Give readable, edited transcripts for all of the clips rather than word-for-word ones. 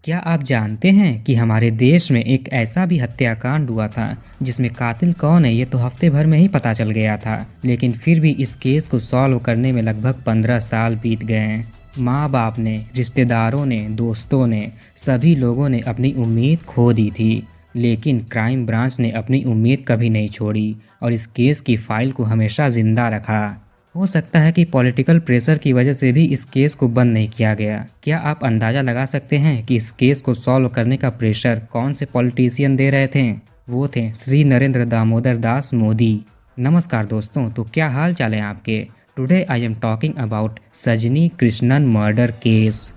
क्या आप जानते हैं कि हमारे देश में एक ऐसा भी हत्याकांड हुआ था जिसमें कातिल कौन है ये तो हफ्ते भर में ही पता चल गया था, लेकिन फिर भी इस केस को सॉल्व करने में लगभग 15 साल बीत गए हैं। माँ बाप ने, रिश्तेदारों ने, दोस्तों ने, सभी लोगों ने अपनी उम्मीद खो दी थी, लेकिन क्राइम ब्रांच ने अपनी उम्मीद कभी नहीं छोड़ी और इस केस की फाइल को हमेशा जिंदा रखा। हो सकता है कि पॉलिटिकल प्रेशर की वजह से भी इस केस को बंद नहीं किया गया। क्या आप अंदाज़ा लगा सकते हैं कि इस केस को सॉल्व करने का प्रेशर कौन से पॉलिटिशियन दे रहे थे? वो थे श्री नरेंद्र दामोदर दास मोदी। नमस्कार दोस्तों, तो क्या हाल चाल है आपके? Today I am talking about सजनी कृष्णन मर्डर केस।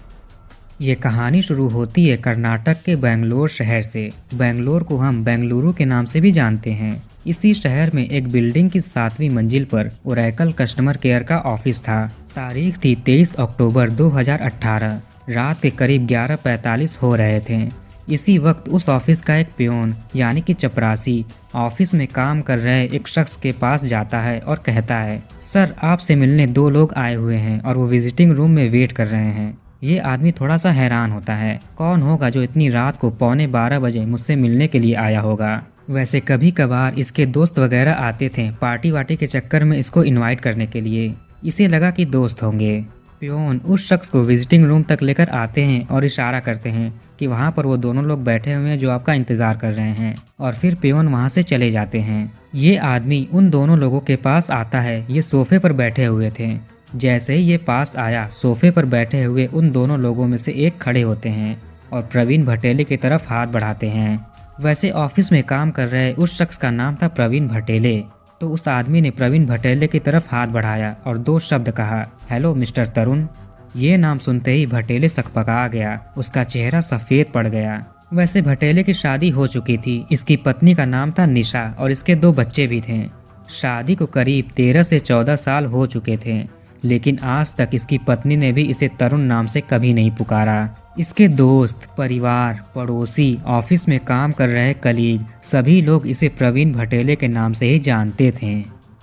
ये कहानी शुरू होती है कर्नाटक के बेंगलोर शहर से। बेंगलोर को हम बेंगलुरु के नाम से भी जानते हैं। इसी शहर में एक बिल्डिंग की 7वीं मंजिल पर ओरेकल कस्टमर केयर का ऑफिस था। तारीख थी 23 अक्टूबर 2018। रात के करीब 11:45 हो रहे थे। इसी वक्त उस ऑफिस का एक पियोन यानी कि चपरासी ऑफिस में काम कर रहे एक शख्स के पास जाता है और कहता है, सर आपसे मिलने 2 लोग आए हुए हैं और वो विजिटिंग रूम में वेट कर रहे हैं। ये आदमी थोड़ा सा हैरान होता है, कौन होगा जो इतनी रात को 11:15 बजे मुझसे मिलने के लिए आया होगा। वैसे कभी कभार इसके दोस्त वगैरह आते थे पार्टी वार्टी के चक्कर में इसको इनवाइट करने के लिए। इसे लगा कि दोस्त होंगे। पियोन उस शख्स को विजिटिंग रूम तक लेकर आते हैं और इशारा करते हैं कि वहाँ पर वो दोनों लोग बैठे हुए हैं जो आपका इंतजार कर रहे हैं, और फिर पियोन वहाँ से चले जाते हैं। ये आदमी उन दोनों लोगों के पास आता है। ये सोफे पर बैठे हुए थे। जैसे ही ये पास आया, सोफे पर बैठे हुए उन दोनों लोगों में से एक खड़े होते हैं और प्रवीण भटेले की तरफ हाथ बढ़ाते हैं। वैसे ऑफिस में काम कर रहे उस शख्स का नाम था प्रवीण भटेले। तो उस आदमी ने प्रवीण भटेले की तरफ हाथ बढ़ाया और 2 शब्द कहा, हेलो मिस्टर तरुण। ये नाम सुनते ही भटेले सकपका गया। उसका चेहरा सफ़ेद पड़ गया। वैसे भटेले की शादी हो चुकी थी। इसकी पत्नी का नाम था निशा और इसके 2 बच्चे भी थे। शादी को करीब 13 से 14 साल हो चुके थे, लेकिन आज तक इसकी पत्नी ने भी इसे तरुण नाम से कभी नहीं पुकारा। इसके दोस्त, परिवार, पड़ोसी, ऑफिस में काम कर रहे कलीग, सभी लोग इसे प्रवीण भटेले के नाम से ही जानते थे।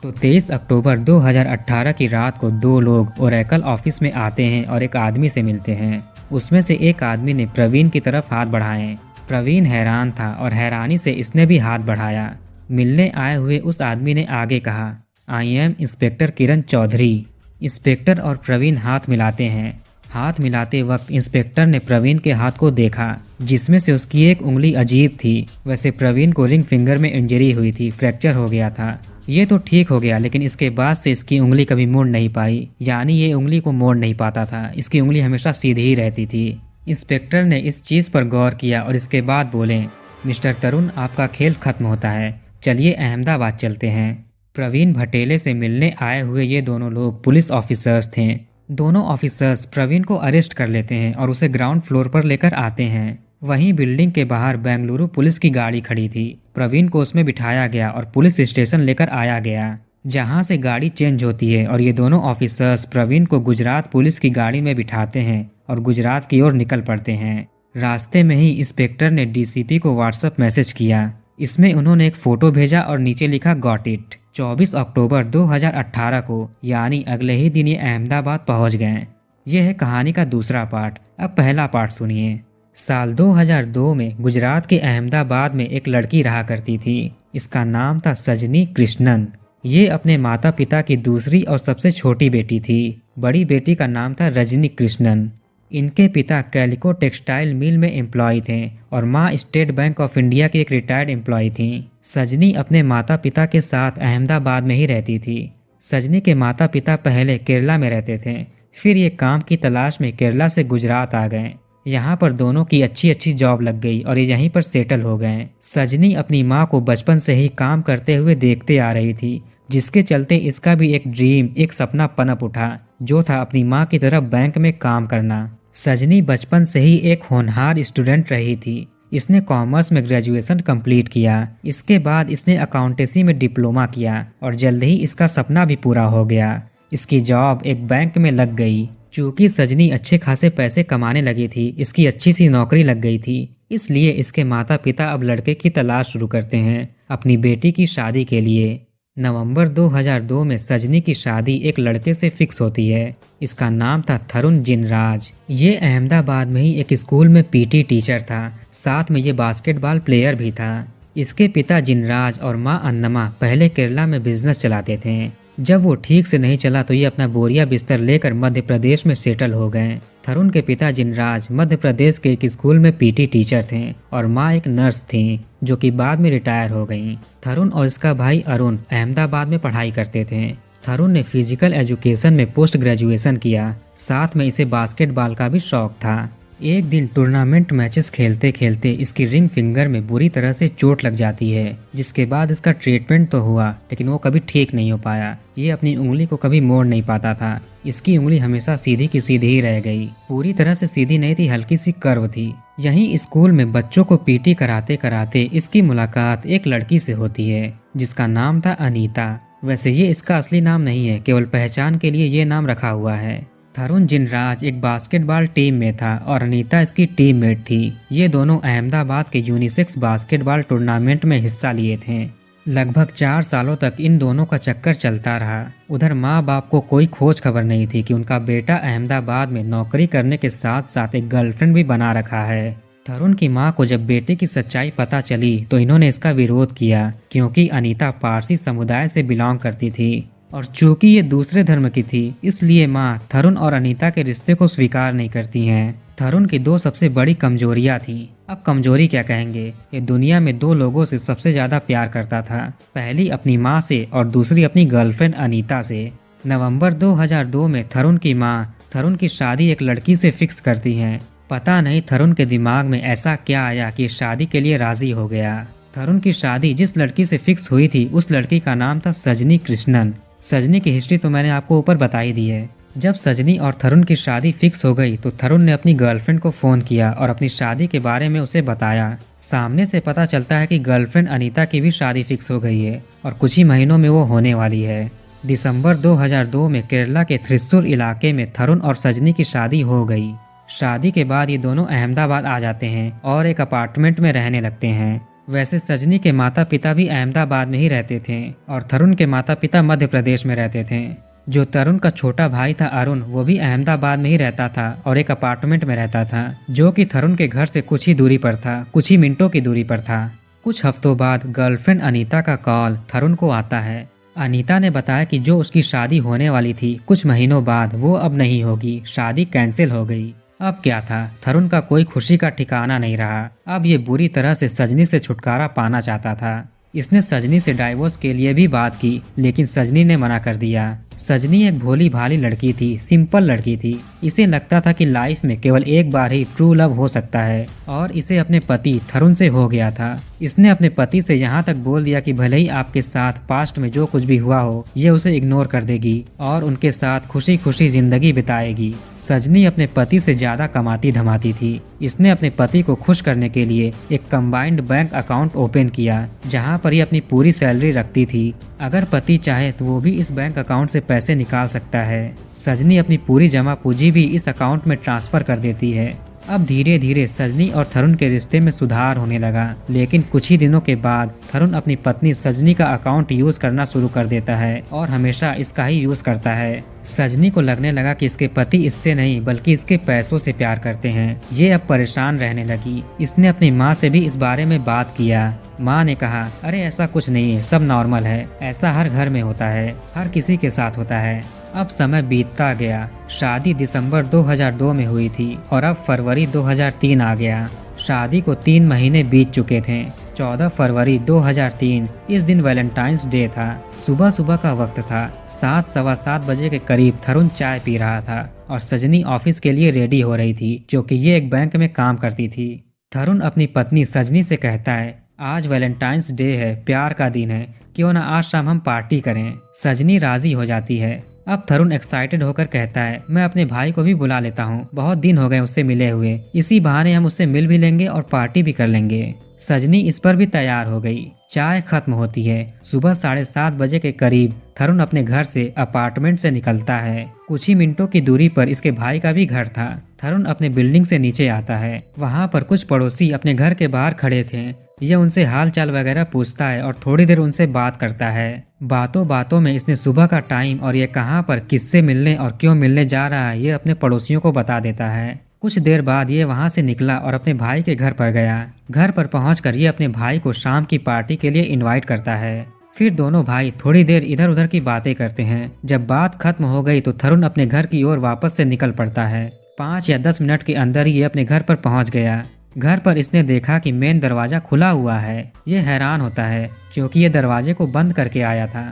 तो 23 अक्टूबर 2018 की रात को 2 लोग ओरेकल ऑफिस में आते हैं और एक आदमी से मिलते हैं। उसमें से एक आदमी ने प्रवीण की तरफ हाथ बढ़ाए। प्रवीण हैरान था और हैरानी से इसने भी हाथ बढ़ाया। मिलने आए हुए उस आदमी ने आगे कहा, I am inspector Kiran Chaudhary. Inspector और प्रवीण हाथ मिलाते हैं। हाथ मिलाते वक्त इंस्पेक्टर ने प्रवीण के हाथ को देखा, जिसमें से उसकी एक उंगली अजीब थी। वैसे प्रवीण को रिंग फिंगर में इंजरी हुई थी, फ्रैक्चर हो गया था। ये तो ठीक हो गया, लेकिन इसके बाद से इसकी उंगली कभी मोड़ नहीं पाई, यानी ये उंगली को मोड़ नहीं पाता था। इसकी उंगली हमेशा सीधी ही रहती थी। इंस्पेक्टर ने इस चीज़ पर गौर किया और इसके बाद बोले, मिस्टर तरुण आपका खेल खत्म होता है, चलिए अहमदाबाद चलते हैं। प्रवीण भटेले से मिलने आए हुए ये दोनों लोग पुलिस ऑफिसर्स थे। दोनों ऑफिसर्स प्रवीण को अरेस्ट कर लेते हैं और उसे ग्राउंड फ्लोर पर लेकर आते हैं। वहीं बिल्डिंग के बाहर बेंगलुरु पुलिस की गाड़ी खड़ी थी। प्रवीण को उसमें बिठाया गया और पुलिस स्टेशन लेकर आया गया, जहां से गाड़ी चेंज होती है और ये दोनों ऑफिसर्स प्रवीण को गुजरात पुलिस की गाड़ी में बिठाते हैं और गुजरात की ओर निकल पड़ते हैं। रास्ते में ही इंस्पेक्टर ने डीसीपी को व्हाट्सएप मैसेज किया। इसमें उन्होंने एक फोटो भेजा और नीचे लिखा गॉट इट। 24 अक्टूबर 2018 को, यानी अगले ही दिन ये अहमदाबाद पहुंच गए। यह है कहानी का दूसरा पार्ट। अब पहला पार्ट सुनिए। साल 2002 में गुजरात के अहमदाबाद में एक लड़की रहा करती थी। इसका नाम था सजनी कृष्णन। ये अपने माता पिता की दूसरी और सबसे छोटी बेटी थी। बड़ी बेटी का नाम था रजनी कृष्णन। इनके पिता कैलिको टेक्सटाइल मिल में एम्प्लॉय थे और माँ स्टेट बैंक ऑफ इंडिया की एक रिटायर्ड एम्प्लॉय थी। सजनी अपने माता पिता के साथ अहमदाबाद में ही रहती थी। सजनी के माता पिता पहले केरला में रहते थे, फिर ये काम की तलाश में केरला से गुजरात आ गए। यहाँ पर दोनों की अच्छी अच्छी जॉब लग गई और ये यहीं पर सेटल हो गए। सजनी अपनी माँ को बचपन से ही काम करते हुए देखते आ रही थी, जिसके चलते इसका भी एक ड्रीम, एक सपना पनप उठा, जो था अपनी माँ की तरह बैंक में काम करना। सजनी बचपन से ही एक होनहार स्टूडेंट रही थी। इसने कॉमर्स में ग्रेजुएशन कंप्लीट किया। इसके बाद इसने अकाउंटेंसी में डिप्लोमा किया और जल्द ही इसका सपना भी पूरा हो गया। इसकी जॉब एक बैंक में लग गई। चूँकि सजनी अच्छे खासे पैसे कमाने लगी थी, इसकी अच्छी सी नौकरी लग गई थी, इसलिए इसके माता पिता अब लड़के की तलाश शुरू करते हैं अपनी बेटी की शादी के लिए। नवंबर 2002 में सजनी की शादी एक लड़के से फिक्स होती है। इसका नाम था थरुण जिनराज। ये अहमदाबाद में ही एक स्कूल में पीटी टीचर था, साथ में ये बास्केटबॉल प्लेयर भी था। इसके पिता जिनराज और माँ अन्नमा पहले केरला में बिजनेस चलाते थे। जब वो ठीक से नहीं चला तो ये अपना बोरिया बिस्तर लेकर मध्य प्रदेश में सेटल हो गए। थरुण के पिता जिनराज मध्य प्रदेश के एक स्कूल में पीटी टीचर थे और माँ एक नर्स थी जो कि बाद में रिटायर हो गईं। थरुण और इसका भाई अरुण अहमदाबाद में पढ़ाई करते थे। थरुण ने फिजिकल एजुकेशन में पोस्ट ग्रेजुएशन किया, साथ में इसे बास्केटबॉल का भी शौक था। एक दिन टूर्नामेंट मैचेस खेलते खेलते इसकी रिंग फिंगर में बुरी तरह से चोट लग जाती है, जिसके बाद इसका ट्रीटमेंट तो हुआ लेकिन वो कभी ठीक नहीं हो पाया। ये अपनी उंगली को कभी मोड़ नहीं पाता था। इसकी उंगली हमेशा सीधी की सीधी ही रह गई। पूरी तरह से सीधी नहीं थी, हल्की सी कर्व थी। यहीं स्कूल में बच्चों को पीटी कराते कराते इसकी मुलाकात एक लड़की से होती है जिसका नाम था अनीता। वैसे ये इसका असली नाम नहीं है, केवल पहचान के लिए ये नाम रखा हुआ है। थरुण जिनराज एक बास्केटबॉल टीम में था और अनीता इसकी टीममेट थी। ये दोनों अहमदाबाद के यूनिसेक्स बास्केटबॉल टूर्नामेंट में हिस्सा लिए थे। लगभग 4 सालों तक इन दोनों का चक्कर चलता रहा। उधर माँ बाप को कोई खोज खबर नहीं थी कि उनका बेटा अहमदाबाद में नौकरी करने के साथ साथ एक गर्लफ्रेंड भी बना रखा है। थरुण की माँ को जब बेटे की सच्चाई पता चली तो इन्होंने इसका विरोध किया, क्योंकि अनीता पारसी समुदाय से बिलोंग करती थी और चूंकि ये दूसरे धर्म की थी, इसलिए माँ थरुण और अनीता के रिश्ते को स्वीकार नहीं करती हैं। थरुण की 2 सबसे बड़ी कमजोरियां थी। अब कमजोरी क्या कहेंगे, ये दुनिया में 2 लोगों से सबसे ज्यादा प्यार करता था। पहली अपनी माँ से और दूसरी अपनी गर्लफ्रेंड अनीता से। नवंबर 2002 में थरुण की माँ थरुण की शादी एक लड़की से फिक्स करती हैं। पता नहीं थरुण के दिमाग में ऐसा क्या आया कि शादी के लिए राजी हो गया। थरुण की शादी जिस लड़की से फिक्स हुई थी उस लड़की का नाम था सजनी कृष्णन। सजनी की हिस्ट्री तो मैंने आपको ऊपर बताई दी है। जब सजनी और थरुण की शादी फिक्स हो गई तो थरुण ने अपनी गर्लफ्रेंड को फोन किया और अपनी शादी के बारे में उसे बताया। सामने से पता चलता है कि गर्लफ्रेंड अनीता की भी शादी फिक्स हो गई है और कुछ ही महीनों में वो होने वाली है। दिसंबर 2002 में केरला के थ्रिस्सूर इलाके में थरुण और सजनी की शादी हो गई। शादी के बाद ये दोनों अहमदाबाद आ जाते हैं और एक अपार्टमेंट में रहने लगते हैं। वैसे सजनी के माता पिता भी अहमदाबाद में ही रहते थे और थरुण के माता पिता मध्य प्रदेश में रहते थे। जो तरुण का छोटा भाई था अरुण, वो भी अहमदाबाद में ही रहता था और एक अपार्टमेंट में रहता था जो कि थरुण के घर से कुछ ही दूरी पर था, कुछ ही मिनटों की दूरी पर था। कुछ हफ्तों बाद गर्लफ्रेंड अनीता का कॉल थरुण को आता है। अनीता ने बताया कि जो उसकी शादी होने वाली थी कुछ महीनों बाद वो अब नहीं होगी, शादी कैंसिल हो गई। अब क्या था, थरुण का कोई खुशी का ठिकाना नहीं रहा। अब ये बुरी तरह से सजनी से छुटकारा पाना चाहता था। इसने सजनी से डाइवोर्स के लिए भी बात की, लेकिन सजनी ने मना कर दिया। सजनी एक भोली भाली लड़की थी, सिंपल लड़की थी। इसे लगता था कि लाइफ में केवल एक बार ही ट्रू लव हो सकता है और इसे अपने पति थरुण से हो गया था। इसने अपने पति से यहाँ तक बोल दिया कि भले ही आपके साथ पास्ट में जो कुछ भी हुआ हो ये उसे इग्नोर कर देगी और उनके साथ खुशी खुशी जिंदगी बिताएगी। सजनी अपने पति से ज्यादा कमाती धमाती थी। इसने अपने पति को खुश करने के लिए एक कंबाइंड बैंक अकाउंट ओपन किया जहां पर ये अपनी पूरी सैलरी रखती थी। अगर पति चाहे तो वो भी इस बैंक अकाउंट से पैसे निकाल सकता है। सजनी अपनी पूरी जमा पूंजी भी इस अकाउंट में ट्रांसफर कर देती है। अब धीरे धीरे सजनी और थरुण के रिश्ते में सुधार होने लगा, लेकिन कुछ ही दिनों के बाद थरुण अपनी पत्नी सजनी का अकाउंट यूज करना शुरू कर देता है और हमेशा इसका ही यूज करता है। सजनी को लगने लगा कि इसके पति इससे नहीं बल्कि इसके पैसों से प्यार करते हैं। ये अब परेशान रहने लगी। इसने अपनी माँ से भी इस बारे में बात किया। माँ ने कहा, अरे ऐसा कुछ नहीं है, सब नॉर्मल है, ऐसा हर घर में होता है, हर किसी के साथ होता है। अब समय बीतता गया। शादी दिसंबर 2002 में हुई थी और अब फरवरी 2003 आ गया। शादी को 3 महीने बीत चुके थे। 14 फरवरी 2003 इस दिन वैलेंटाइंस डे था। सुबह सुबह का वक्त था। 7-7:15 बजे के करीब थरुण चाय पी रहा था और सजनी ऑफिस के लिए रेडी हो रही थी क्योंकि ये एक बैंक में काम करती थी। थरुण अपनी पत्नी सजनी से कहता है, आज वैलेंटाइंस डे है, प्यार का दिन है, क्यों ना आज शाम हम पार्टी करें। सजनी राजी हो जाती है। अब थरुण एक्साइटेड होकर कहता है, मैं अपने भाई को भी बुला लेता हूँ, बहुत दिन हो गए उससे मिले हुए, इसी बहाने हम उससे मिल भी लेंगे और पार्टी भी कर लेंगे। सजनी इस पर भी तैयार हो गई। चाय खत्म होती है। सुबह 7:30 बजे के करीब थरुण अपने घर से अपार्टमेंट से निकलता है। कुछ ही मिनटों की दूरी पर इसके भाई का भी घर था। थरुण अपने बिल्डिंग से नीचे आता है। वहाँ पर कुछ पड़ोसी अपने घर के बाहर खड़े थे। ये उनसे हाल चाल वगैरह पूछता है और थोड़ी देर उनसे बात करता है। बातों बातों में इसने सुबह का टाइम और ये कहाँ पर किससे मिलने और क्यों मिलने जा रहा है ये अपने पड़ोसियों को बता देता है। कुछ देर बाद ये वहाँ से निकला और अपने भाई के घर पर गया। घर पर पहुंचकर ये अपने भाई को शाम की पार्टी के लिए इनवाइट करता है। फिर दोनों भाई थोड़ी देर इधर उधर की बातें करते हैं। जब बात खत्म हो गई तो थरुण अपने घर की ओर वापस से निकल पड़ता है। 5 या 10 मिनट के अंदर ही ये अपने घर पर पहुंच गया। घर पर इसने देखा कि मेन दरवाजा खुला हुआ है। ये हैरान होता है क्योंकि ये दरवाजे को बंद करके आया था।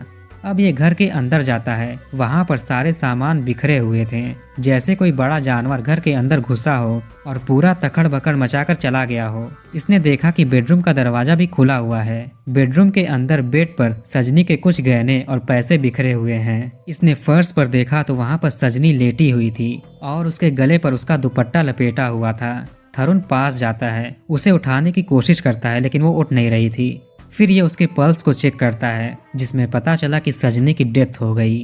अब ये घर के अंदर जाता है। वहाँ पर सारे सामान बिखरे हुए थे, जैसे कोई बड़ा जानवर घर के अंदर घुसा हो और पूरा तकड़ बकड़ मचाकर चला गया हो। इसने देखा कि बेडरूम का दरवाजा भी खुला हुआ है। बेडरूम के अंदर बेड पर सजनी के कुछ गहने और पैसे बिखरे हुए हैं। इसने फर्श पर देखा तो वहाँ पर सजनी लेटी हुई थी और उसके गले पर उसका दुपट्टा लपेटा हुआ था। थरुण पास जाता है, उसे उठाने की कोशिश करता है लेकिन वो उठ नहीं रही थी। फिर ये उसके पल्स को चेक करता है जिसमें पता चला कि सजनी की डेथ हो गई।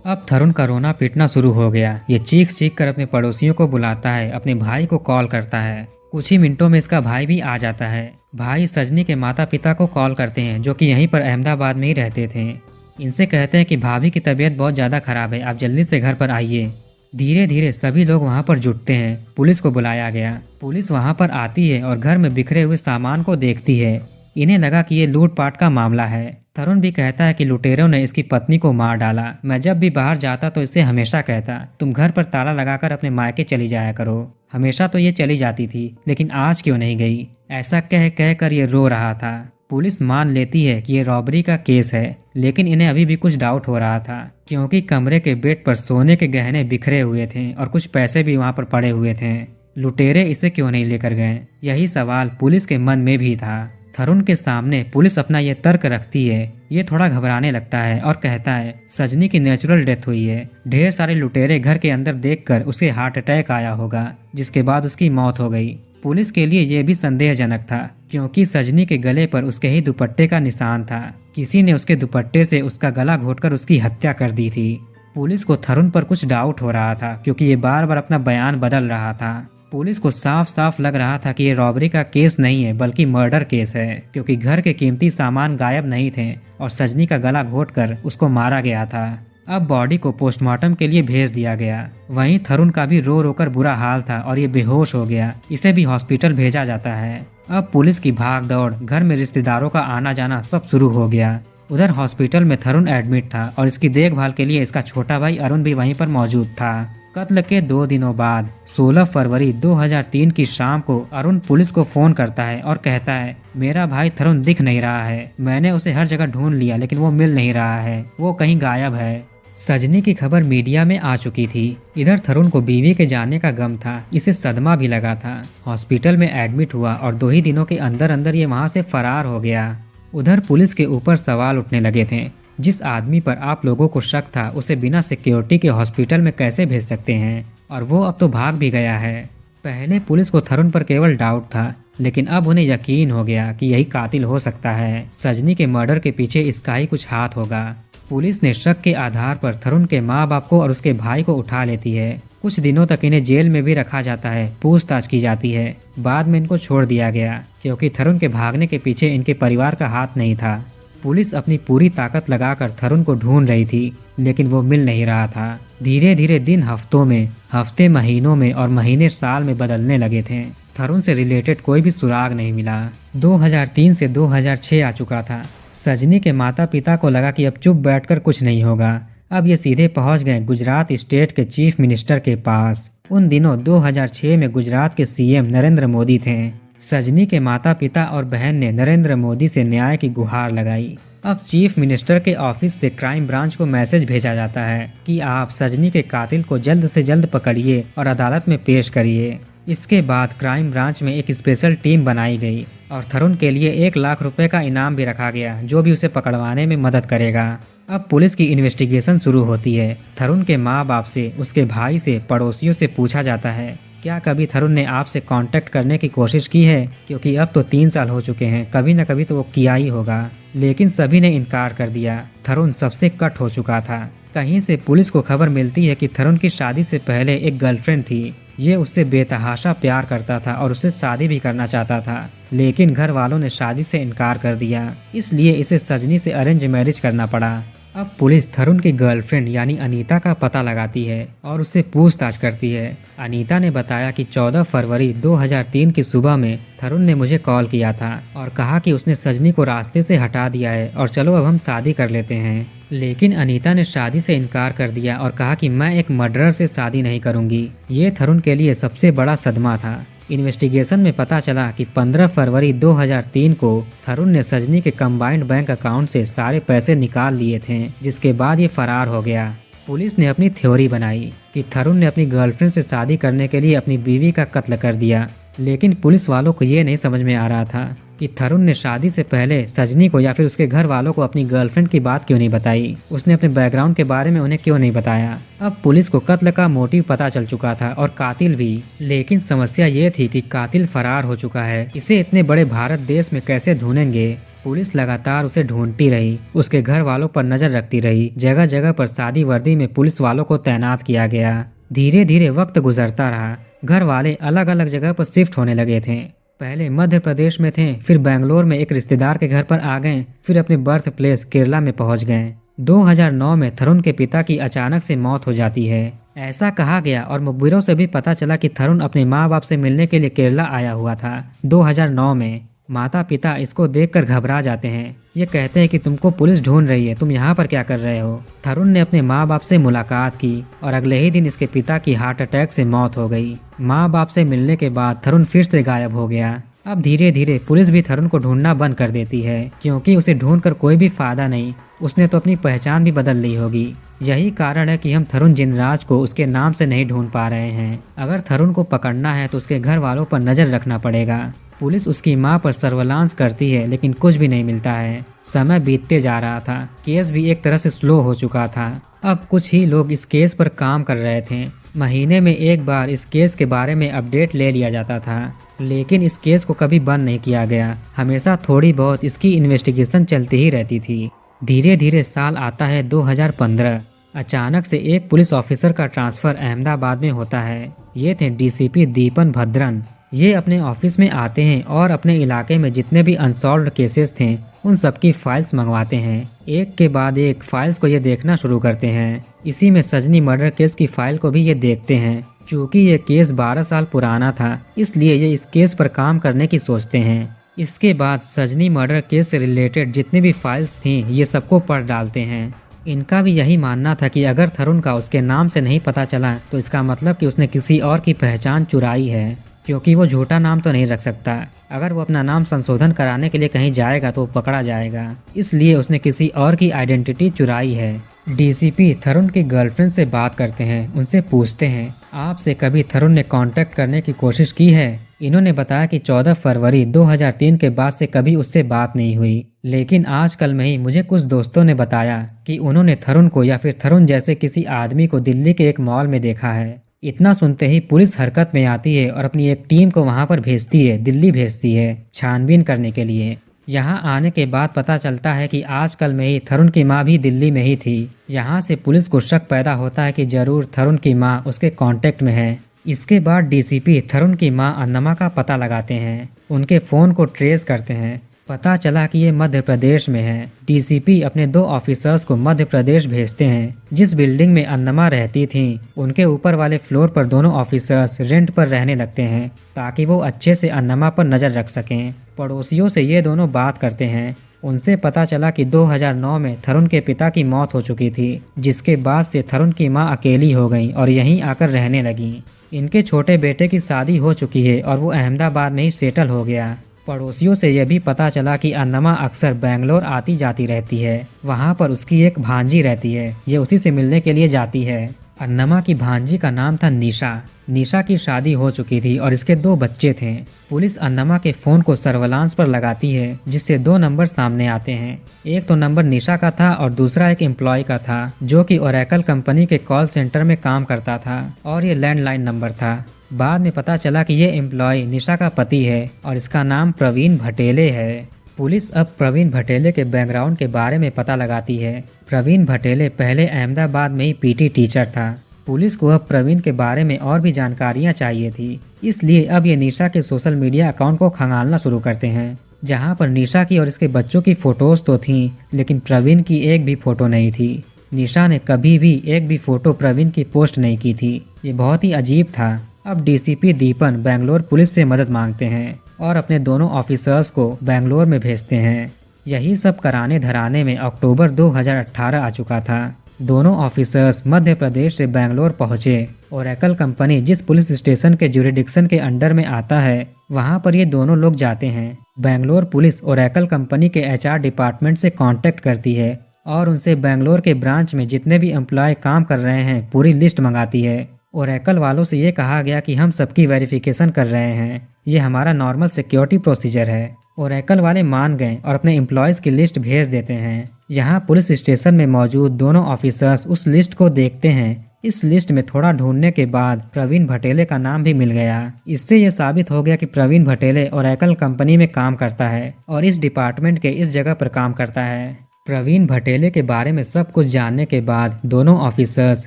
अब थरुण का रोना पीटना शुरू हो गया। ये चीख चीख कर अपने पड़ोसियों को बुलाता है, अपने भाई को कॉल करता है। कुछ ही मिनटों में इसका भाई भी आ जाता है। भाई सजनी के माता पिता को कॉल करते हैं जो कि यहीं पर अहमदाबाद में ही रहते थे। इनसे कहते हैं कि भाभी की तबीयत बहुत ज़्यादा खराब है, आप जल्दी से घर पर आइए। धीरे धीरे सभी लोग वहाँ पर जुटते हैं। पुलिस को बुलाया गया। पुलिस वहाँ पर आती है और घर में बिखरे हुए सामान को देखती है। इन्हें लगा कि ये लूटपाट का मामला है। थरुण भी कहता है कि लुटेरों ने इसकी पत्नी को मार डाला। मैं जब भी बाहर जाता तो इससे हमेशा कहता तुम घर पर ताला लगाकर अपने मायके चली जाया करो। हमेशा तो ये चली जाती थी लेकिन आज क्यों नहीं गई। ऐसा कह कह कर ये रो रहा था। पुलिस मान लेती है कि ये रॉबरी का केस है, लेकिन इन्हें अभी भी कुछ डाउट हो रहा था क्योंकि कमरे के बेड पर सोने के गहने बिखरे हुए थे और कुछ पैसे भी वहाँ पर पड़े हुए थे। लुटेरे इसे क्यों नहीं लेकर गए, यही सवाल पुलिस के मन में भी था। थरुण के सामने पुलिस अपना ये तर्क रखती है। ये थोड़ा घबराने लगता है और कहता है सजनी की नेचुरल डेथ हुई है। ढेर सारे लुटेरे घर के अंदर देखकर उसे हार्ट अटैक आया होगा जिसके बाद उसकी मौत हो गई। पुलिस के लिए यह भी संदेहजनक था क्योंकि सजनी के गले पर उसके ही दुपट्टे का निशान था। किसी ने उसके दुपट्टे से उसका गला घोंटकर उसकी हत्या कर दी थी। पुलिस को थरुण पर कुछ डाउट हो रहा था क्योंकि ये बार बार अपना बयान बदल रहा था। पुलिस को साफ साफ लग रहा था कि ये रॉबरी का केस नहीं है बल्कि मर्डर केस है क्योंकि घर के कीमती सामान गायब नहीं थे और सजनी का गला घोंटकर उसको मारा गया था। अब बॉडी को पोस्टमार्टम के लिए भेज दिया गया। वहीं थरुण का भी रो रोकर बुरा हाल था और ये बेहोश हो गया। इसे भी हॉस्पिटल भेजा जाता है। अब पुलिस की भाग दौड़, घर में रिश्तेदारों का आना जाना सब शुरू हो गया। उधर हॉस्पिटल में थरुण एडमिट था और इसकी देखभाल के लिए इसका छोटा भाई अरुण भी वहीं पर मौजूद था। कत्ल के 2 दिनों बाद 16 फरवरी 2003 की शाम को अरुण पुलिस को फोन करता है और कहता है मेरा भाई थरुण दिख नहीं रहा है। मैंने उसे हर जगह ढूंढ लिया लेकिन वो मिल नहीं रहा है, वो कहीं गायब है। सजनी की खबर मीडिया में आ चुकी थी। इधर थरुण को बीवी के जाने का गम था, इसे सदमा भी लगा था। हॉस्पिटल में एडमिट हुआ और 2 ही दिनों के अंदर अंदर ये वहाँ से फरार हो गया। उधर पुलिस के ऊपर सवाल उठने लगे थे। जिस आदमी पर आप लोगों को शक था उसे बिना सिक्योरिटी के हॉस्पिटल में कैसे भेज सकते हैं, और वो अब तो भाग भी गया है। पहले पुलिस को थरुण पर केवल डाउट था लेकिन अब उन्हें यकीन हो गया कि यही कातिल हो सकता है। सजनी के मर्डर के पीछे इसका ही कुछ हाथ होगा। पुलिस ने शक के आधार पर थरुण के माँ बाप को और उसके भाई को उठा लेती है। कुछ दिनों तक इन्हें जेल में भी रखा जाता है, पूछताछ की जाती है। बाद में इनको छोड़ दिया गया क्योंकि थरुण के भागने के पीछे इनके परिवार का हाथ नहीं था। पुलिस अपनी पूरी ताकत लगाकर थरुण को ढूंढ रही थी लेकिन वो मिल नहीं रहा था। धीरे धीरे दिन हफ्तों में, हफ्ते महीनों में और महीने साल में बदलने लगे थे। थरुण से रिलेटेड कोई भी सुराग नहीं मिला। 2003 से 2006 आ चुका था। सजनी के माता पिता को लगा कि अब चुप बैठकर कुछ नहीं होगा। अब ये सीधे पहुंच गए गुजरात स्टेट के चीफ मिनिस्टर के पास। उन दिनों 2006 में गुजरात के सीएम नरेंद्र मोदी थे। सजनी के माता पिता और बहन ने नरेंद्र मोदी से न्याय की गुहार लगाई। अब चीफ मिनिस्टर के ऑफिस से क्राइम ब्रांच को मैसेज भेजा जाता है कि आप सजनी के कातिल को जल्द से जल्द पकड़िए और अदालत में पेश करिए। इसके बाद क्राइम ब्रांच में एक स्पेशल टीम बनाई गई और थरुण के लिए 1 लाख रुपए का इनाम भी रखा गया जो भी उसे पकड़वाने में मदद करेगा। अब पुलिस की इन्वेस्टिगेशन शुरू होती है। थरुण के माँ बाप से, उसके भाई से, पड़ोसियों से पूछा जाता है क्या कभी थरुण ने आपसे कांटेक्ट करने की कोशिश की है, क्योंकि अब तो 3 साल हो चुके हैं, कभी न कभी तो वो किया ही होगा। लेकिन सभी ने इनकार कर दिया। थरुण सबसे कट हो चुका था। कहीं से पुलिस को खबर मिलती है कि थरुण की शादी से पहले एक गर्लफ्रेंड थी। ये उससे बेतहाशा प्यार करता था और उससे शादी भी करना चाहता था। लेकिन घर वालों ने शादी से इनकार कर दिया, इसलिए इसे सजनी से अरेंज मैरिज करना पड़ा। अब पुलिस थरुण की गर्लफ्रेंड यानी अनीता का पता लगाती है और उससे पूछताछ करती है। अनीता ने बताया कि 14 फरवरी 2003 की सुबह में थरुण ने मुझे कॉल किया था और कहा कि उसने सजनी को रास्ते से हटा दिया है और चलो अब हम शादी कर लेते हैं। लेकिन अनीता ने शादी से इनकार कर दिया और कहा कि मैं एक मर्डरर से शादी नहीं करूंगी। ये थरुण के लिए सबसे बड़ा सदमा था। इन्वेस्टिगेशन में पता चला कि 15 फरवरी 2003 को थरुण ने सजनी के कंबाइंड बैंक अकाउंट से सारे पैसे निकाल लिए थे, जिसके बाद ये फरार हो गया। पुलिस ने अपनी थ्योरी बनाई कि थरुण ने अपनी गर्लफ्रेंड से शादी करने के लिए अपनी बीवी का कत्ल कर दिया, लेकिन पुलिस वालों को ये नहीं समझ में आ रहा था कि थरुण ने शादी से पहले सजनी को या फिर उसके घर वालों को अपनी गर्लफ्रेंड की बात क्यों नहीं बताई, उसने अपने बैकग्राउंड के बारे में उन्हें क्यों नहीं बताया। अब पुलिस को कत्ल का मोटिव पता चल चुका था और कातिल भी, लेकिन समस्या ये थी कि कातिल फरार हो चुका है। इसे इतने बड़े भारत देश में कैसे ढूंढेंगे। पुलिस लगातार उसे ढूंढती रही, उसके घर वालों पर नजर रखती रही। जगह जगह पर सादी वर्दी में पुलिस वालों को तैनात किया गया। धीरे धीरे वक्त गुजरता रहा। घर वाले अलग अलग जगह पर शिफ्ट होने लगे थे। पहले मध्य प्रदेश में थे, फिर बेंगलोर में एक रिश्तेदार के घर पर आ गए, फिर अपने बर्थ प्लेस केरला में पहुंच गए। 2009 में थरुण के पिता की अचानक से मौत हो जाती है। ऐसा कहा गया और मुखबिरों से भी पता चला कि थरुण अपने माँ बाप से मिलने के लिए केरला आया हुआ था 2009 में। माता पिता इसको देखकर घबरा जाते हैं। ये कहते हैं कि तुमको पुलिस ढूंढ रही है, तुम यहाँ पर क्या कर रहे हो। थरुण ने अपने माँ बाप से मुलाकात की और अगले ही दिन इसके पिता की हार्ट अटैक से मौत हो गई। माँ बाप से मिलने के बाद थरुण फिर से गायब हो गया। अब धीरे धीरे पुलिस भी थरुण को ढूंढना बंद कर देती है, क्योंकि उसे ढूंढकर कोई भी फायदा नहीं। उसने तो अपनी पहचान भी बदल ली होगी। यही कारण है कि हम थरुण जिनराज को उसके नाम से नहीं ढूंढ पा रहे हैं। अगर थरुण को पकड़ना है तो उसके घर वालों पर नजर रखना पड़ेगा। पुलिस उसकी मां पर सर्विलांस करती है, लेकिन कुछ भी नहीं मिलता है। समय बीतते जा रहा था। केस भी एक तरह से स्लो हो चुका था। अब कुछ ही लोग इस केस पर काम कर रहे थे। महीने में एक बार इस केस के बारे में अपडेट ले लिया जाता था, लेकिन इस केस को कभी बंद नहीं किया गया। हमेशा थोड़ी बहुत इसकी इन्वेस्टिगेशन चलती ही रहती थी। धीरे धीरे साल आता है 2015। अचानक से एक पुलिस ऑफिसर का ट्रांसफर अहमदाबाद में होता है। ये थे डीसीपी दीपन भद्रन। ये अपने ऑफिस में आते हैं और अपने इलाके में जितने भी अनसॉल्व्ड केसेस थे उन सबकी फाइल्स मंगवाते हैं। एक के बाद एक फाइल्स को ये देखना शुरू करते हैं। इसी में सजनी मर्डर केस की फाइल को भी ये देखते हैं। चूँकि ये केस 12 साल पुराना था, इसलिए ये इस केस पर काम करने की सोचते हैं। इसके बाद सजनी मर्डर केस से रिलेटेड जितनी भी फाइल्स थीं ये सबको पढ़ डालते हैं। इनका भी यही मानना था कि अगर थरुण का उसके नाम से नहीं पता चला तो इसका मतलब कि उसने किसी और की पहचान चुराई है, क्योंकि वो झूठा नाम तो नहीं रख सकता। अगर वो अपना नाम संशोधन कराने के लिए कहीं जाएगा तो वो पकड़ा जाएगा, इसलिए उसने किसी और की आइडेंटिटी चुराई है। डीसीपी थरुण की गर्लफ्रेंड से बात करते हैं। उनसे पूछते हैं, आपसे कभी थरुण ने कांटेक्ट करने की कोशिश की है? इन्होंने बताया कि 14 फरवरी 2003 के बाद से कभी उससे बात नहीं हुई, लेकिन आजकल में ही मुझे कुछ दोस्तों ने बताया कि उन्होंने थरुण को या फिर थरुण जैसे किसी आदमी को दिल्ली के एक मॉल में देखा है। इतना सुनते ही पुलिस हरकत में आती है और अपनी एक टीम को वहां पर भेजती है, दिल्ली भेजती है छानबीन करने के लिए। यहां आने के बाद पता चलता है कि आजकल में ही थरुण की मां भी दिल्ली में ही थी। यहां से पुलिस को शक पैदा होता है कि जरूर थरुण की मां उसके कांटेक्ट में है। इसके बाद डीसीपी थरुण की मां अन्नमा का पता लगाते हैं। उनके फ़ोन को ट्रेस करते हैं। पता चला कि ये मध्य प्रदेश में है। डीसीपी अपने 2 ऑफिसर्स को मध्य प्रदेश भेजते हैं। जिस बिल्डिंग में अन्नमा रहती थी उनके ऊपर वाले फ्लोर पर दोनों ऑफिसर्स रेंट पर रहने लगते हैं, ताकि वो अच्छे से अन्नमा पर नज़र रख सकें। पड़ोसियों से ये दोनों बात करते हैं। उनसे पता चला कि 2009 में थरुण के पिता की मौत हो चुकी थी, जिसके बाद से थरुण की मां अकेली हो गई और यहीं आकर रहने लगी। इनके छोटे बेटे की शादी हो चुकी है और वो अहमदाबाद में ही सेटल हो गया। पड़ोसियों से यह भी पता चला कि अन्नमा अक्सर बेंगलोर आती जाती रहती है। वहाँ पर उसकी एक भांजी रहती है, ये उसी से मिलने के लिए जाती है। अन्नमा की भांजी का नाम था निशा। निशा की शादी हो चुकी थी और इसके 2 बच्चे थे। पुलिस अन्नमा के फ़ोन को सर्विलांस पर लगाती है, जिससे 2 नंबर सामने आते हैं। एक तो नंबर निशा का था और दूसरा एक एम्प्लॉय का था, जो कि ओरेकल कंपनी के कॉल सेंटर में काम करता था, और ये लैंडलाइन नंबर था। बाद में पता चला कि ये एम्प्लॉय निशा का पति है और इसका नाम प्रवीण भटेले है। पुलिस अब प्रवीण भटेले के बैकग्राउंड के बारे में पता लगाती है। प्रवीण भटेले पहले अहमदाबाद में ही पीटी टीचर था। पुलिस को अब प्रवीण के बारे में और भी जानकारियां चाहिए थी, इसलिए अब ये निशा के सोशल मीडिया अकाउंट को खंगालना शुरू करते हैं, जहां पर निशा की और इसके बच्चों की फोटोज तो थीं, लेकिन प्रवीण की एक भी फोटो नहीं थी। निशा ने कभी भी एक भी फोटो प्रवीण की पोस्ट नहीं की थी। ये बहुत ही अजीब था। अब डीसीपी दीपन बेंगलोर पुलिस से मदद मांगते हैं और अपने दोनों ऑफिसर्स को बेंगलोर में भेजते हैं। यही सब कराने धराने में अक्टूबर 2018 आ चुका था। दोनों ऑफिसर्स मध्य प्रदेश से बेंगलोर पहुंचे। ओरेकल कंपनी जिस पुलिस स्टेशन के ज्यूरिडिक्शन के अंडर में आता है, वहां पर ये दोनों लोग जाते हैं। बेंगलोर पुलिस ओरेकल कंपनी के एचआर डिपार्टमेंट से कांटेक्ट करती है और उनसे बेंगलोर के ब्रांच में जितने भी एम्प्लॉय काम कर रहे हैं पूरी लिस्ट मंगाती है। ओरेकल वालों से ये कहा गया कि हम सबकी वेरिफिकेशन कर रहे हैं, ये हमारा नॉर्मल सिक्योरिटी प्रोसीजर है। ओरेकल वाले मान गए और अपने एम्प्लॉयज़ की लिस्ट भेज देते हैं। यहाँ पुलिस स्टेशन में मौजूद दोनों ऑफिसर्स उस लिस्ट को देखते हैं। इस लिस्ट में थोड़ा ढूंढने के बाद प्रवीण भटेले का नाम भी मिल गया। इससे यह साबित हो गया कि प्रवीण भटेले ओरेकल कंपनी में काम करता है और इस डिपार्टमेंट के इस जगह पर काम करता है। प्रवीण भटेले के बारे में सब कुछ जानने के बाद दोनों ऑफिसर्स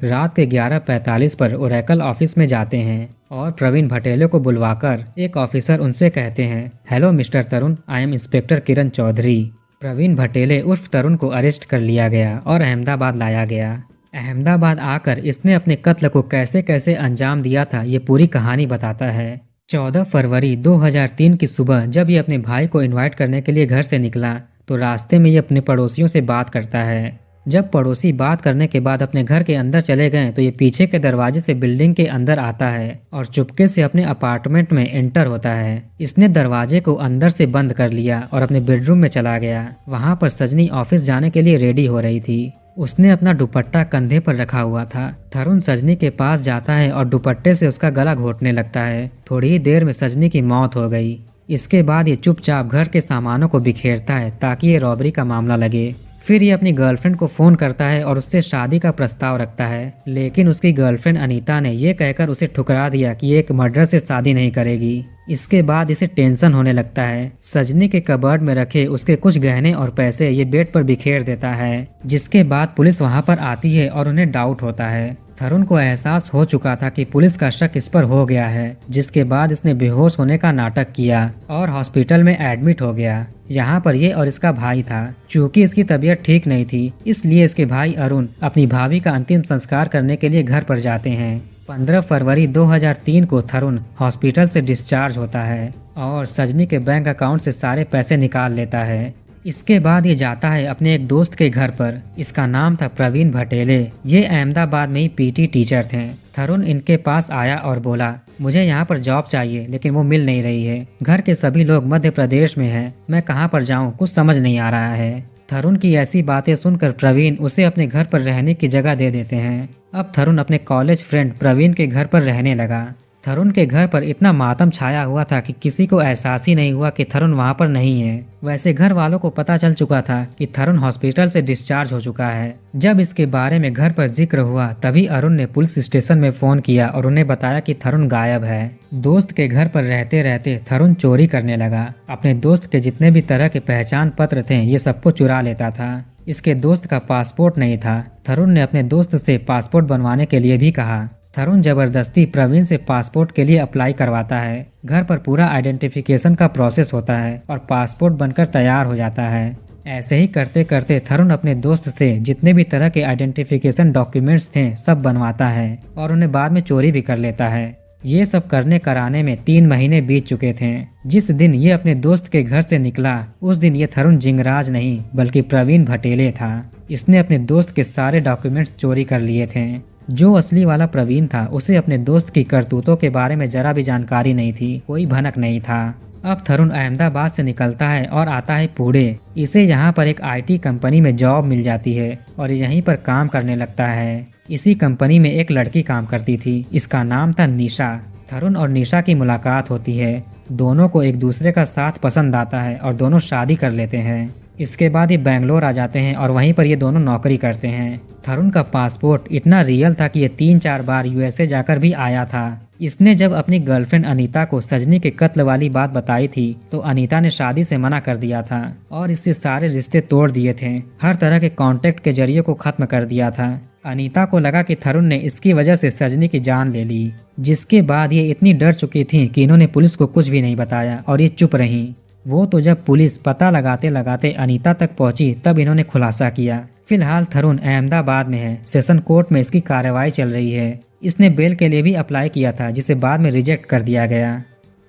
रात के 11:45 पर ओरेकल ऑफिस में जाते हैं और प्रवीण भटेले को बुलवाकर एक ऑफिसर उनसे कहते हैं, hello mister Tarun, I am inspector Kiran Chaudhary. Praveen Bhatele उर्फ तरुण को अरेस्ट कर लिया गया और अहमदाबाद लाया गया। अहमदाबाद आकर इसने अपने कत्ल को कैसे कैसे अंजाम दिया था, ये पूरी कहानी बताता है। 14 फरवरी 2003 की सुबह जब ये अपने भाई को इनवाइट करने के लिए घर से निकला तो रास्ते में ये अपने पड़ोसियों से बात करता है। जब पड़ोसी बात करने के बाद अपने घर के अंदर चले गए तो ये पीछे के दरवाजे से बिल्डिंग के अंदर आता है और चुपके से अपने अपार्टमेंट में एंटर होता है। इसने दरवाजे को अंदर से बंद कर लिया और अपने बेडरूम में चला गया। वहां पर सजनी ऑफिस जाने के लिए रेडी हो रही थी। उसने अपना दुपट्टा कंधे पर रखा हुआ था। तरुण सजनी के पास जाता है और दुपट्टे से उसका गला घोटने लगता है। थोड़ी ही देर में सजनी की मौत हो गई। इसके बाद ये चुपचाप घर के सामानों को बिखेरता है ताकि ये रॉबरी का मामला लगे। फिर ये अपनी गर्लफ्रेंड को फोन करता है और उससे शादी का प्रस्ताव रखता है, लेकिन उसकी गर्लफ्रेंड अनीता ने ये कहकर उसे ठुकरा दिया कि ये एक मर्डर से शादी नहीं करेगी। इसके बाद इसे टेंशन होने लगता है। सजनी के कबर्ड में रखे उसके कुछ गहने और पैसे ये बेड पर बिखेर देता है, जिसके बाद पुलिस वहां पर आती है और उन्हें डाउट होता है। तरुण को एहसास हो चुका था कि पुलिस का शक इस पर हो गया है, जिसके बाद इसने बेहोश होने का नाटक किया और हॉस्पिटल में एडमिट हो गया। यहाँ पर ये और इसका भाई था। चूंकि इसकी तबीयत ठीक नहीं थी, इसलिए इसके भाई अरुण अपनी भाभी का अंतिम संस्कार करने के लिए घर पर जाते हैं। 15 फरवरी 2003 को तरुण हॉस्पिटल से डिस्चार्ज होता है और सजनी के बैंक अकाउंट से सारे पैसे निकाल लेता है। इसके बाद ये जाता है अपने एक दोस्त के घर पर। इसका नाम था प्रवीण भटेले। ये अहमदाबाद में ही पीटी टीचर थे। तरुण इनके पास आया और बोला, मुझे यहाँ पर जॉब चाहिए लेकिन वो मिल नहीं रही है। घर के सभी लोग मध्य प्रदेश में हैं। मैं कहाँ पर जाऊँ, कुछ समझ नहीं आ रहा है। तरुण की ऐसी बातें सुनकर प्रवीण उसे अपने घर पर रहने की जगह दे देते हैं। अब तरुण अपने कॉलेज फ्रेंड प्रवीण के घर पर रहने लगा। तरुण के घर पर इतना मातम छाया हुआ था कि किसी को एहसास ही नहीं हुआ कि तरुण वहां पर नहीं है। वैसे घर वालों को पता चल चुका था कि तरुण हॉस्पिटल से डिस्चार्ज हो चुका है। जब इसके बारे में घर पर जिक्र हुआ तभी अरुण ने पुलिस स्टेशन में फोन किया और उन्हें बताया कि तरुण गायब है। दोस्त के घर पर रहते रहते तरुण चोरी करने लगा। अपने दोस्त के जितने भी तरह के पहचान पत्र थे ये सबको चुरा लेता था। इसके दोस्त का पासपोर्ट नहीं था। तरुण ने अपने दोस्त से पासपोर्ट बनवाने के लिए भी कहा। तरुण जबरदस्ती प्रवीण से पासपोर्ट के लिए अप्लाई करवाता है। घर पर पूरा आइडेंटिफिकेशन का प्रोसेस होता है और पासपोर्ट बनकर तैयार हो जाता है। ऐसे ही करते करते तरुण अपने दोस्त से जितने भी तरह के आइडेंटिफिकेशन डॉक्यूमेंट्स थे सब बनवाता है और उन्हें बाद में चोरी भी कर लेता है। ये सब करने कराने में 3 महीने बीत चुके थे। जिस दिन ये अपने दोस्त के घर से निकला उस दिन ये तरुण जिंगराज नहीं बल्कि प्रवीण भटेले था। इसने अपने दोस्त के सारे डॉक्यूमेंट्स चोरी कर लिए थे। जो असली वाला प्रवीण था उसे अपने दोस्त की करतूतों के बारे में जरा भी जानकारी नहीं थी, कोई भनक नहीं था। अब तरुण अहमदाबाद से निकलता है और आता है पुणे। इसे यहाँ पर एक आईटी कंपनी में जॉब मिल जाती है और यहीं पर काम करने लगता है। इसी कंपनी में एक लड़की काम करती थी, इसका नाम था निशा। तरुण और निशा की मुलाकात होती है। दोनों को एक दूसरे का साथ पसंद आता है और दोनों शादी कर लेते हैं। इसके बाद ये बेंगलोर आ जाते हैं और वहीं पर ये दोनों नौकरी करते हैं। तरुण का पासपोर्ट इतना रियल था कि ये 3-4 बार यूएसए जाकर भी आया था। इसने जब अपनी गर्लफ्रेंड अनीता को सजनी के कत्ल वाली बात बताई थी तो अनीता ने शादी से मना कर दिया था और इससे सारे रिश्ते तोड़ दिए थे, हर तरह के कांटेक्ट के जरिए को खत्म कर दिया था। अनीता को लगा कि थरुण ने इसकी वजह से सजनी की जान ले ली, जिसके बाद ये इतनी डर चुकी थी कि इन्होंने पुलिस को कुछ भी नहीं बताया और ये चुप रहीं। वो तो जब पुलिस पता लगाते लगाते अनीता तक पहुंची तब इन्होंने खुलासा किया। फिलहाल थरुण अहमदाबाद में है, सेशन कोर्ट में इसकी कार्रवाई चल रही है। इसने बेल के लिए भी अप्लाई किया था जिसे बाद में रिजेक्ट कर दिया गया।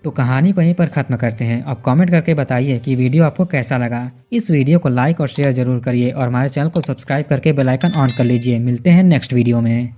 तो कहानी को यहीं पर खत्म करते हैं। अब कमेंट करके बताइए कि वीडियो आपको कैसा लगा। इस वीडियो को लाइक और शेयर जरूर करिए और हमारे चैनल को सब्सक्राइब करके बेल आइकन ऑन कर लीजिए। मिलते हैं नेक्स्ट वीडियो में।